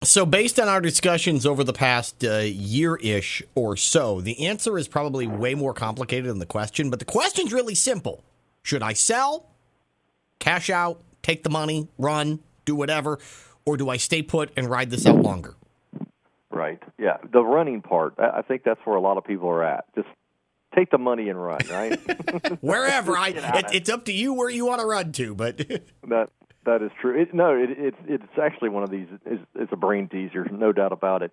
So based on our discussions over the past year-ish or so, the answer is probably way more complicated than the question, but the question's really simple. Should I sell, cash out, take the money, run, do whatever, or do I stay put and ride this out longer? Right. Yeah. The running part, I think that's where a lot of people are at. Just take the money and run, right? Wherever. It's up to you where you want to run to, but that is true. It's actually one of these. It's a brain teaser, no doubt about it.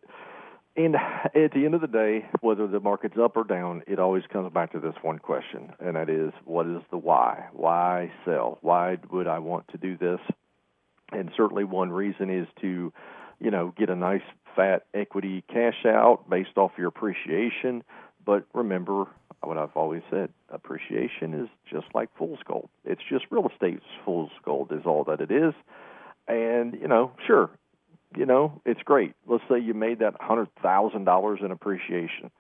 And at the end of the day, whether the market's up or down, it always comes back to this one question, and that is, what is the why? Why sell? Why would I want to do this? And certainly one reason is to, get a nice fat equity cash out based off your appreciation. But remember what I've always said, appreciation is just like fool's gold. It's just real estate's fool's gold is all that it is. And, sure, it's great. Let's say you made that $100,000 in appreciation.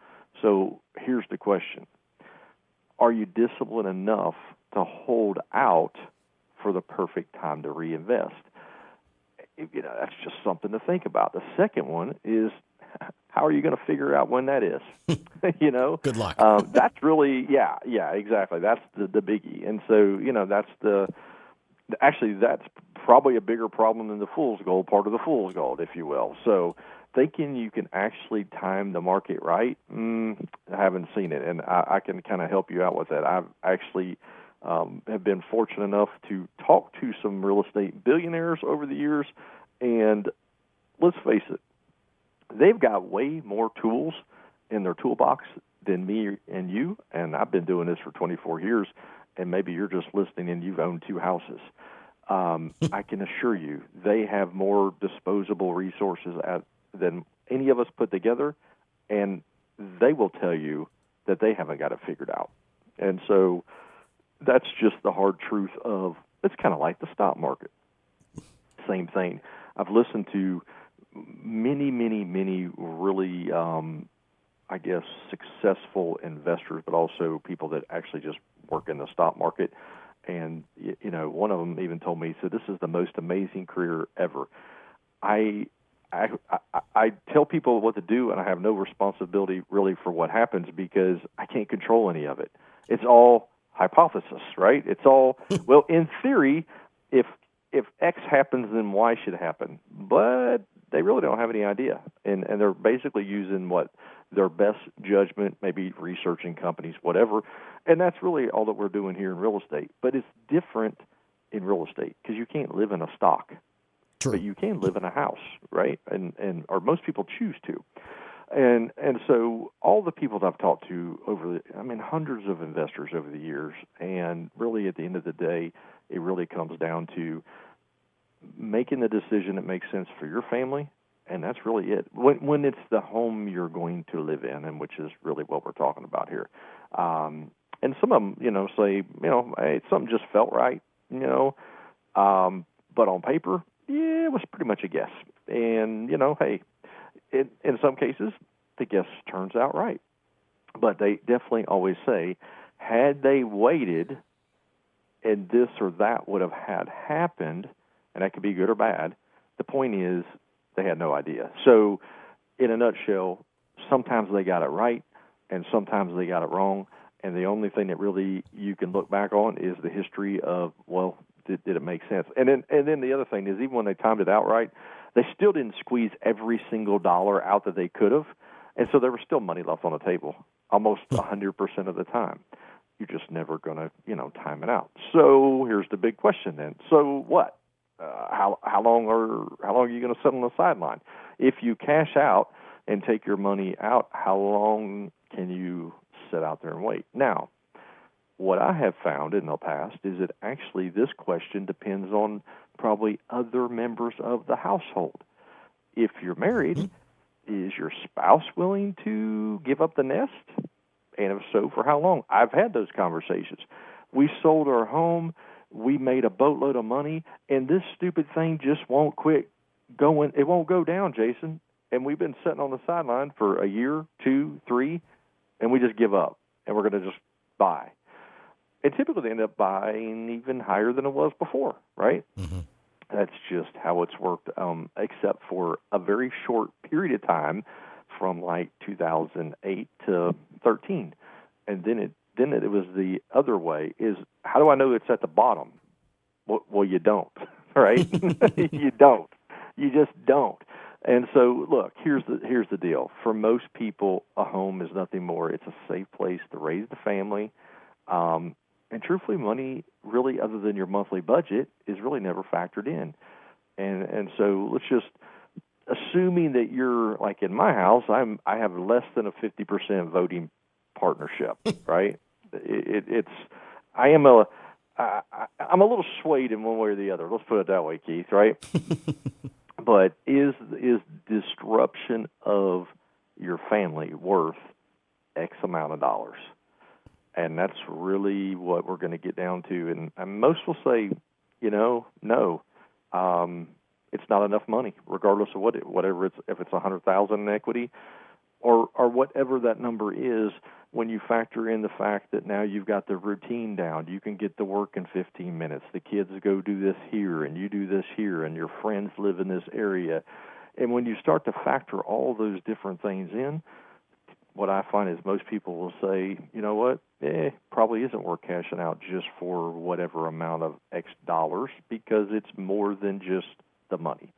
So here's the question. Are you disciplined enough to hold out for the perfect time to reinvest? That's just something to think about. The second one is, how are you going to figure out when that is? Good luck. That's really, yeah, exactly. That's the biggie. And so, that's probably a bigger problem than the fool's gold, part of the fool's gold, if you will. So thinking you can actually time the market right, I haven't seen it. And I can kind of help you out with that. I've actually have been fortunate enough to talk to some real estate billionaires over the years, and let's face it, they've got way more tools in their toolbox than me and you, and I've been doing this for 24 years, and maybe you're just listening and you've owned 2 houses. I can assure you they have more disposable resources than any of us put together, and they will tell you that they haven't got it figured out. And so that's just the hard truth of, it's kind of like the stock market. Same thing. I've listened to many really, successful investors, but also people that actually just work in the stock market. And, one of them even told me, so this is the most amazing career ever. I tell people what to do, and I have no responsibility really for what happens because I can't control any of it. It's all hypothesis, right? It's all, well, in theory, if X happens, then Y should happen. But they really don't have any idea. And they're basically using their best judgment, maybe researching companies, whatever. And that's really all that we're doing here in real estate. But it's different in real estate because you can't live in a stock. True. But you can live in a house, right? Or most people choose to. And so all the people that I've talked to hundreds of investors over the years, and really at the end of the day, it really comes down to making the decision that makes sense for your family, and that's really it. When it's the home you're going to live in, and which is really what we're talking about here. And some of them, say, hey, something just felt right, but on paper, yeah, it was pretty much a guess. And, hey, in some cases, the guess turns out right. But they definitely always say, had they waited and this or that would have had happened, and that could be good or bad, the point is they had no idea. So in a nutshell, sometimes they got it right and sometimes they got it wrong. And the only thing that really you can look back on is the history of, well, did it make sense? And then the other thing is, even when they timed it out right, they still didn't squeeze every single dollar out that they could have. And so there was still money left on the table almost 100% of the time. You're just never going to, time it out. So here's the big question then. So what? How long are you going to sit on the sideline? If you cash out and take your money out, how long can you sit out there and wait? Now, what I have found in the past is that actually this question depends on probably other members of the household. If you're married, is your spouse willing to give up the nest? And if so, for how long? I've had those conversations. We sold our home. We made a boatload of money, and this stupid thing just won't quit going. It won't go down, Jason. And we've been sitting on the sideline for a year, 2, 3, and we just give up, and we're going to just buy. And typically they end up buying even higher than it was before, right? Mm-hmm. That's just how it's worked, except for a very short period of time from like 2008 to 13. And then it was the other way, is how do I know it's at the bottom? Well, you don't, right? You don't. You just don't. And so, look, here's the deal. For most people, a home is nothing more. It's a safe place to raise the family. And truthfully, money really, other than your monthly budget, is really never factored in. And so let's just, assuming that you're like in my house, I have less than a 50% voting partnership, right? I'm a little swayed in one way or the other. Let's put it that way, Keith, right? But is disruption of your family worth X amount of dollars? And that's really what we're going to get down to. And most will say, no. It's not enough money, regardless of whatever it's, if it's $100,000 in equity or whatever that number is. When you factor in the fact that now you've got the routine down, you can get to work in 15 minutes. The kids go do this here, and you do this here, and your friends live in this area. And when you start to factor all those different things in, what I find is most people will say, you know what, probably isn't worth cashing out just for whatever amount of X dollars, because it's more than just the money.